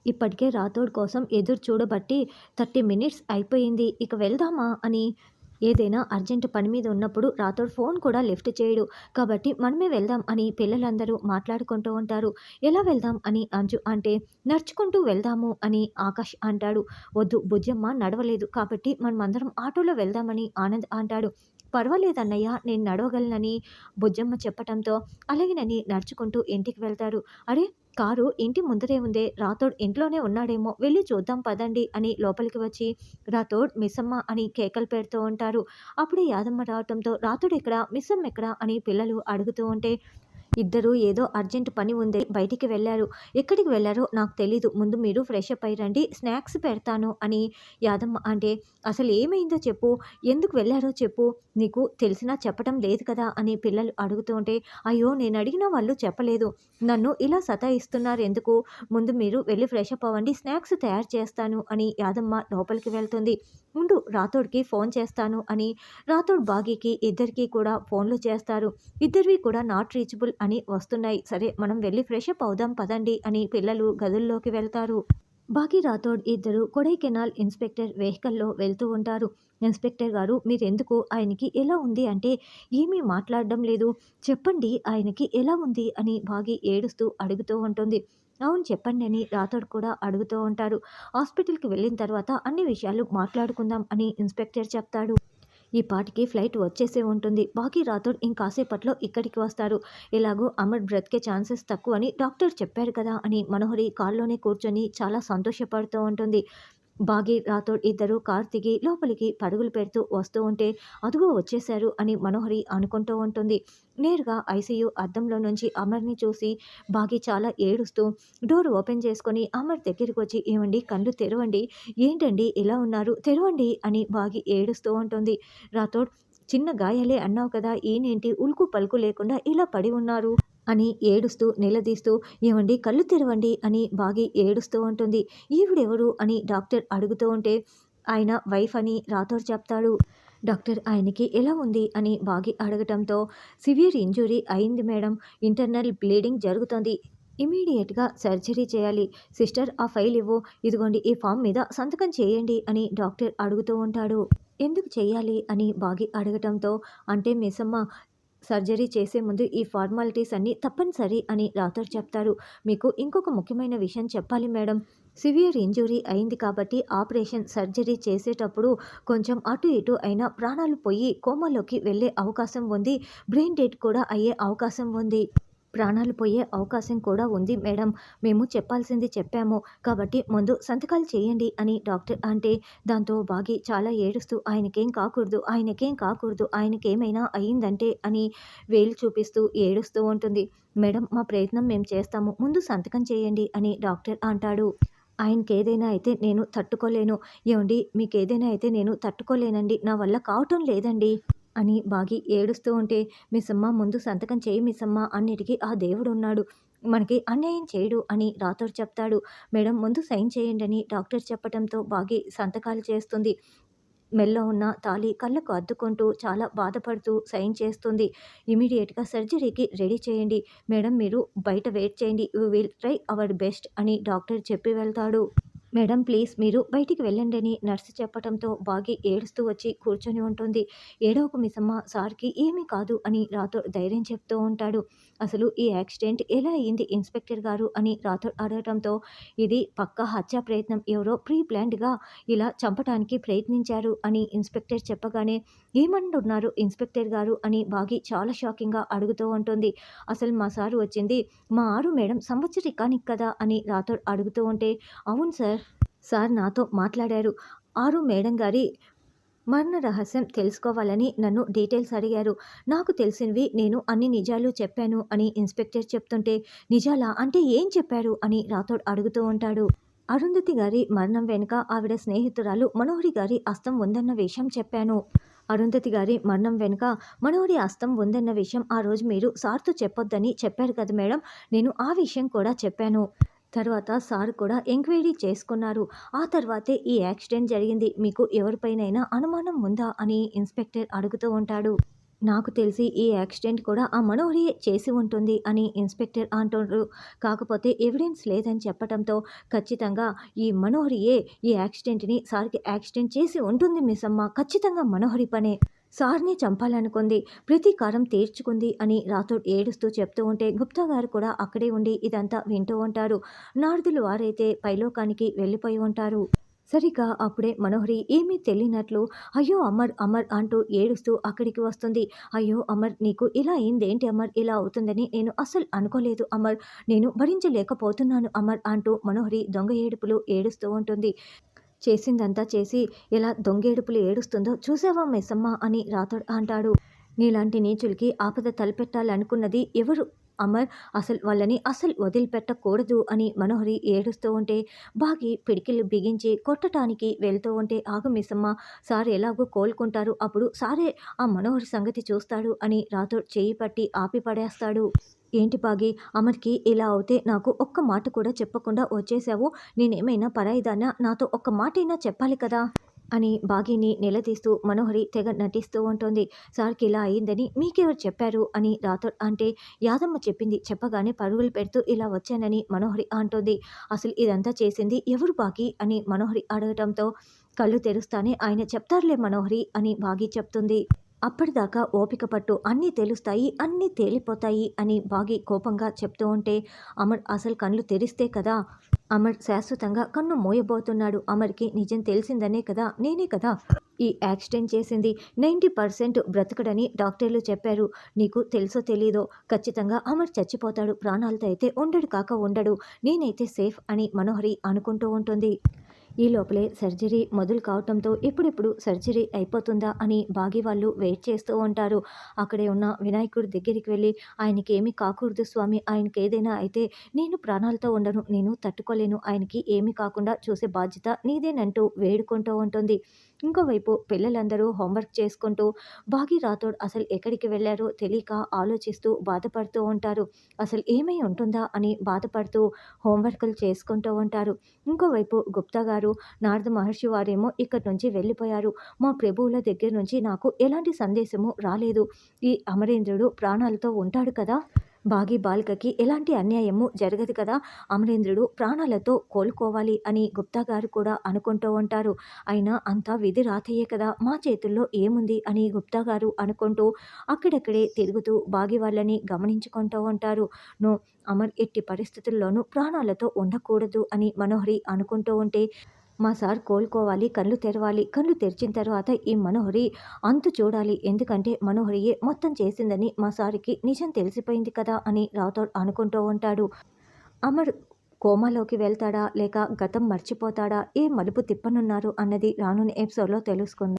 ఇప్పటికే రాథోడ్ కోసం ఎదురు చూడబట్టి 30 మినిట్స్ అయిపోయింది. ఇక వెళ్దామా అని ఏదైనా అర్జెంట్ పని మీద ఉన్నప్పుడు రాథోడ్ ఫోన్ కూడా లిఫ్ట్ చేయడు. కాబట్టి మనమే వెళ్దాం అని పిల్లలందరూ మాట్లాడుకుంటూ ఉంటారు. ఎలా వెళ్దాం అని అంజు అంటే, నడుచుకుంటూ వెళ్దాము అని ఆకాష్ అంటాడు. వద్దు బుజ్జమ్మ నడవలేదు కాబట్టి మనమందరం ఆటోలో వెళ్దామని ఆనంద్ అంటాడు. పర్వాలేదన్నయ్య నేను నడవగలనని బుజ్జమ్మ చెప్పటంతో అలాగేనని నడుచుకుంటూ ఇంటికి వెళ్తారు. అరే! కారు ఇంటి ముందరే ఉందే, రాథోడ్ ఇంట్లోనే ఉన్నాడేమో వెళ్ళి చూద్దాం పదండి అని లోపలికి వచ్చి రాథోడ్, మిస్సమ్మ అని కేకలు పెడుతూ ఉంటారు. అప్పుడే యాదమ్మ రావటంతో రాథోడ్ ఎక్కడా, మిస్సమ్మ ఎక్కడా అని పిల్లలు అడుగుతూ ఉంటే ఇద్దరూ ఏదో అర్జెంట్ పని ఉంది బయటికి వెళ్లారు. ఎక్కడికి వెళ్లారో నాకు తెలీదు. ముందు మీరు ఫ్రెష్ అప్ అయ్యి రండి, స్నాక్స్ పెడతాను అని యాదమ్మ అంటే, అసలు ఏమైందో చెప్పు, ఎందుకు వెళ్లారో చెప్పు, నీకు తెలిసినా చెప్పటం లేదు కదా అని పిల్లలు అడుగుతూ ఉంటే, అయ్యో నేను అడిగినా వాళ్ళు చెప్పలేదు, నన్ను ఇలా సతాయిస్తున్నారు ఎందుకు, ముందు మీరు వెళ్ళి ఫ్రెష్ అప్ అవ్వండి, స్నాక్స్ తయారు చేస్తాను అని యాదమ్మ లోపలికి వెళ్తుంది. ఉండు రాథోడ్కి ఫోన్ చేస్తాను అని రాథోడ్ బాగీకి ఇద్దరికీ కూడా ఫోన్లు చేస్తారు. ఇద్దరివి కూడా నాట్ రీచబుల్ అని వస్తున్నాయి. సరే మనం వెళ్ళి ఫ్రెష్ అప్ అవుదాం పదండి అని పిల్లలు గదుల్లోకి వెళ్తారు. బాకీ రాథోడ్ ఇద్దరు కొడైకెనాల్ ఇన్స్పెక్టర్ వెహికల్లో వెళ్తూ ఉంటారు. ఇన్స్పెక్టర్ గారు మీరెందుకు ఆయనకి ఎలా ఉంది అంటే ఏమీ మాట్లాడడం లేదు, చెప్పండి ఆయనకి ఎలా ఉంది అని బాగి ఏడుస్తూ అడుగుతూ ఉంటుంది. అవును చెప్పండి అని రాథోడ్ కూడా అడుగుతూ ఉంటారు. హాస్పిటల్కి వెళ్ళిన తర్వాత అన్ని విషయాలు మాట్లాడుకుందాం అని ఇన్స్పెక్టర్ చెప్తాడు. ఈ పాటికి ఫ్లైట్ వచ్చేసే ఉంటుంది. బాకీ రాథోడ్ ఇంకాసేపట్లో ఇక్కడికి వస్తారు. ఎలాగో అమర్ బ్రతికే ఛాన్సెస్ తక్కువ అని డాక్టర్ చెప్పారు కదా అని మనోహరి కార్లోనే కూర్చొని చాలా సంతోషపడుతూ ఉంటుంది. బాగీ రాథోడ్ ఇద్దరు కార్ దిగి లోపలికి పరుగులు పెడుతూ వస్తూ ఉంటే అదుగో వచ్చేశారు అని మనోహరి అనుకుంటూ ఉంటుంది. నేరుగా ఐసీయూ అద్దంలో నుంచి అమర్ని చూసి బాగీ చాలా ఏడుస్తూ డోర్ ఓపెన్ చేసుకొని అమర్ దగ్గరికి వచ్చి ఏమండి కళ్ళు తెరవండి, ఏంటండి ఇలా ఉన్నారు, తెరవండి అని బాగీ ఏడుస్తూ ఉంటుంది. రాథోడ్ చిన్న గాయాలే అన్నావు కదా, ఈయనేంటి ఉలుకు పలుకు లేకుండా ఇలా పడి ఉన్నారు అని ఏడుస్తూ నిలదీస్తూ ఏమండి కళ్ళు తెరవండి అని బాగి ఏడుస్తూ ఉంటుంది. ఈవిడెవరు అని డాక్టర్ అడుగుతూ ఉంటే ఆయన వైఫ్ అని రాథోడ్ చెప్తాడు. డాక్టర్ ఆయనకి ఎలా ఉంది అని బాగి అడగటంతో సివియర్ ఇంజురీ అయింది మేడం, ఇంటర్నల్ బ్లీడింగ్ జరుగుతోంది, ఇమీడియట్గా సర్జరీ చేయాలి, సిస్టర్ ఆ ఫైల్ ఇవ్వు, ఇదిగోండి ఈ ఫామ్ మీద సంతకం చేయండి అని డాక్టర్ అడుగుతూ ఉంటాడు. ఎందుకు చెయ్యాలి అని బాగి అడగటంతో అంటే మిస్సమ్మ సర్జరీ చేసే ముందు ఈ ఫార్మాలిటీస్ అన్నీ తప్పనిసరి అని రాథోడ్ చెప్తారు. మీకు ఇంకొక ముఖ్యమైన విషయం చెప్పాలి మేడం, సివియర్ ఇంజురీ అయింది కాబట్టి ఆపరేషన్ సర్జరీ చేసేటప్పుడు కొంచెం అటు ఇటు అయినా ప్రాణాలు పోయి కోమాలోకి వెళ్ళే అవకాశం ఉంది, బ్రెయిన్ డెడ్ కూడా అయ్యే అవకాశం ఉంది, ప్రాణాలు పోయే అవకాశం కూడా ఉంది మేడం, మేము చెప్పాల్సింది చెప్పాము కాబట్టి ముందు సంతకాలు చేయండి అని డాక్టర్ అంటే దాంతో బాగి చాలా ఏడుస్తూ ఆయనకేం కాకూడదు, ఆయనకేం కాకూడదు, ఆయనకేమైనా అయ్యిందంటే అని వేలు చూపిస్తూ ఏడుస్తూ ఉంటుంది. మేడం మా ప్రయత్నం మేము చేస్తాము, ముందు సంతకం చేయండి అని డాక్టర్ అంటాడు. ఆయనకేదైనా అయితే నేను తట్టుకోలేను, ఏమండి మీకేదైనా అయితే నేను తట్టుకోలేనండి, నా వల్ల కావటం లేదండి అని బాగి ఏడుస్తూ ఉంటే మిస్సమ్మ ముందు సంతకం చేయి మిస్సమ్మ, అన్నిటికీ ఆ దేవుడున్నాడు, మనకి అన్యాయం చేయడు అని రాథోడ్ చెప్తాడు. మేడం ముందు సైన్ చేయండి అని డాక్టర్ చెప్పడంతో బాగి సంతకాలు చేస్తుంది. మెల్లో ఉన్న తాళి కళ్ళకు అద్దుకుంటూ చాలా బాధపడుతూ సైన్ చేస్తుంది. ఇమీడియట్గా సర్జరీకి రెడీ చేయండి మేడం, మీరు బయట వెయిట్ చేయండి, you will try our best అని డాక్టర్ చెప్పి వెళ్తాడు. మేడం ప్లీజ్ మీరు బయటికి వెళ్ళండి అని నర్సు చెప్పటంతో బాగి ఏడుస్తూ వచ్చి కూర్చొని ఉంటుంది. ఏడవకు మిసమ్మ, సార్కి ఏమీ కాదు అని రాథోడ్ ధైర్యం చెప్తూ ఉంటాడు. అసలు ఈ యాక్సిడెంట్ ఎలా అయింది ఇన్స్పెక్టర్ గారు అని రాథోడ్ అడగటంతో ఇది పక్కా హత్యా ప్రయత్నం, ఎవరో ప్రీ ప్లాన్డ్గా ఇలా చంపటానికి ప్రయత్నించారు అని ఇన్స్పెక్టర్ చెప్పగానే ఏమంటున్నారు ఇన్స్పెక్టర్ గారు అని బాగి చాలా షాకింగ్గా అడుగుతూ ఉంటుంది. అసలు మా సారు వచ్చింది మా ఆరు మేడం సంవత్సరికానికి కదా అని రాథోడ్ అడుగుతూ ఉంటే అవును సార్, సార్ నాతో మాట్లాడారు, ఆరు మేడం గారి మరణ రహస్యం తెలుసుకోవాలని నన్ను డీటెయిల్స్ అడిగారు, నాకు తెలిసినవి నేను అన్ని నిజాలు చెప్పాను అని ఇన్స్పెక్టర్ చెప్తుంటే నిజాలా అంటే ఏం చెప్పారు అని రాథోడ్ అడుగుతూ ఉంటాడు. అరుంధతి గారి మరణం వెనుక ఆవిడ స్నేహితురాలు మనోహరి గారి హస్తం ఉందన్న విషయం చెప్పాను, అరుంధతి గారి మరణం వెనుక మనోహరి హస్తం ఉందన్న విషయం ఆ రోజు మీరు సార్తో చెప్పొద్దని చెప్పారు కదా మేడం, నేను ఆ విషయం కూడా చెప్పాను, తర్వాత సార్ కూడా ఎంక్వైరీ చేసుకున్నారు, ఆ తర్వాతే ఈ యాక్సిడెంట్ జరిగింది, మీకు ఎవరిపైనైనా అనుమానం ఉందా అని ఇన్స్పెక్టర్ అడుగుతూ ఉంటాడు. నాకు తెలిసి ఈ యాక్సిడెంట్ కూడా ఆ మనోహరియే చేసి ఉంటుంది అని ఇన్స్పెక్టర్ అంటుండ్రు. కాకపోతే ఎవిడెన్స్ లేదని చెప్పటంతో ఖచ్చితంగా ఈ మనోహరియే ఈ యాక్సిడెంట్‌ని సార్‌కి యాక్సిడెంట్ చేసి ఉంటుంది మిస్సమ్మ. ఖచ్చితంగా మనోహరి పనే. సార్‌ని చంపాలనుకుంది. ప్రతీకారం తీర్చుకుంది అని రాథోడ్ ఏడుస్తూ చెప్తూ ఉంటే గుప్తా గారు కూడా అక్కడే ఉండి ఇదంతా వింటూ ఉంటారు. నారదులు వారైతే పైలోకానికి వెళ్ళిపోయి ఉంటారు. సరిగ్గా అప్పుడే మనోహరి ఏమీ తెలియనట్లు అయ్యో అమర్ అమర్ అంటూ ఏడుస్తూ అక్కడికి వస్తుంది. అయ్యో అమర్, నీకు ఇలా అయిందేంటి అమర్, ఇలా అవుతుందని నేను అస్సలు అనుకోలేదు అమర్, నేను భరించలేకపోతున్నాను అమర్ అంటూ మనోహరి దొంగ ఏడుపులు ఏడుస్తూ ఉంటుంది. చేసిందంతా చేసి ఎలా దొంగేడుపులు ఏడుస్తుందో చూసావా మెస్సమ్మ అని రాథోడ్ అంటాడు. నీలాంటి నీచులకి ఆపద తలపెట్టాలనుకున్నది ఎవరు అమర్, అసలు వాళ్ళని అసలు వదిలిపెట్టకూడదు అని మనోహరి ఏడుస్తూ ఉంటే బాగి పిడికిళ్ళు బిగించి కొట్టటానికి వెళ్తూ ఉంటే ఆగు మిస్సమ్మ, సార్ ఎలాగో కోలుకుంటారు, అప్పుడు సారే ఆ మనోహరి సంగతి చూస్తాడు అని రాథోడ్ చేయి పట్టి ఆపి పడేస్తాడు. ఏంటి బాగి, అమర్‌కి ఇలా అవుతే నాకు ఒక్క మాట కూడా చెప్పకుండా వచ్చేశావు. నేనేమైనా పరాయిదాన్నా? నాతో ఒక్క మాటైనా చెప్పాలి కదా అని బాగీని నిలదీస్తూ మనోహరి తెగ నటిస్తూ ఉంటుంది. సార్‌కి ఇలా అయిందని మీకెవరు చెప్పారు అని రాథోడ్ అంటే యాదమ్మ చెప్పింది. చెప్పగానే పరుగులు పెడుతూ ఇలా వచ్చానని మనోహరి అంటుంది. అసలు ఇదంతా చేసింది ఎవరు బాగి అని మనోహరి అడగటంతో కళ్ళు తెరుస్తానే ఆయన చెప్తారులే మనోహరి అని బాగి చెప్తుంది. అప్పటిదాకా ఓపిక పట్టు, అన్నీ తెలుస్తాయి, అన్నీ తేలిపోతాయి అని బాగి కోపంగా చెప్తూ ఉంటే అమర్ అసలు కళ్ళు తెరిస్తే కదా, అమర్ శాశ్వతంగా కన్ను మూయబోతున్నాడు. అమర్‌కి నిజం తెలిసిందనే కదా, నేనే కదా ఈ యాక్సిడెంట్ చేసింది. 90% బ్రతకడని డాక్టర్లు చెప్పారు. నీకు తెలుసో తెలీదో ఖచ్చితంగా అమర్ చచ్చిపోతాడు. ప్రాణాలతో అయితే ఉండడు కాక ఉండడు. నేనైతే సేఫ్ అని మనోహరి అనుకుంటూ ఉంటుంది. ఈ లోపలే సర్జరీ మొదలు కావటంతో ఎప్పుడెప్పుడు సర్జరీ అయిపోతుందా అని బాగి వాళ్ళు వెయిట్ చేస్తూ ఉంటారు. అక్కడే ఉన్న వినాయకుడి దగ్గరికి వెళ్ళి ఆయనకి ఏమీ కాకూడదు స్వామి, ఆయనకి ఏదైనా అయితే నేను ప్రాణాలతో ఉండను, నేను తట్టుకోలేను, ఆయనకి ఏమీ కాకుండా చూసే బాధ్యత నీదేనంటూ వేడుకుంటూ ఉంటుంది. ఇంకోవైపు పిల్లలందరూ హోంవర్క్ చేసుకుంటూ బాగి రాథోడ్ అసలు ఎక్కడికి వెళ్ళారో తెలియక ఆలోచిస్తూ బాధపడుతూ ఉంటారు. అసలు ఏమై ఉంటుందా అని బాధపడుతూ హోంవర్క్లు చేసుకుంటూ ఉంటారు. ఇంకోవైపు గుప్తా గారు, నారద మహర్షి వారేమో ఇక్కడి నుంచి వెళ్ళిపోయారు. మా ప్రభువుల దగ్గర నుంచి నాకు ఎలాంటి సందేశము రాలేదు. ఈ అమరేంద్రుడు ప్రాణాలతో ఉంటాడు కదా, బాగి బాలికకి ఎలాంటి అన్యాయము జరగదు కదా, అమరేంద్రుడు ప్రాణాలతో కోలుకోవాలి అని గుప్తా గారు కూడా అనుకుంటూ ఉంటారు. అయినా అంతా విధి రాతయే కదా, మా చేతుల్లో ఏముంది అని గుప్తా గారు అనుకుంటూ అక్కడక్కడే తిరుగుతూ బాగి వాళ్ళని గమనించుకుంటూ ఉంటారు. నో, అమర్ ఎట్టి పరిస్థితుల్లోనూ ప్రాణాలతో ఉండకూడదు అని మనోహరి అనుకుంటూ ఉంటే మా సార్ కోలుకోవాలి, కళ్ళు తెరవాలి, కళ్ళు తెరిచిన తర్వాత ఈ మనోహరి అంతు చూడాలి, ఎందుకంటే మనోహరియే మొత్తం చేసిందని మా సార్‌కి నిజం తెలిసిపోయింది కదా అని రాథోడ్ అనుకుంటూ ఉంటాడు. అమర్ కోమాలోకి వెళ్తాడా లేక గతం మర్చిపోతాడా, ఏ మలుపు తిప్పనున్నారు అన్నది రానున్న ఎపిసోడ్‌లో తెలుసుకుందాం.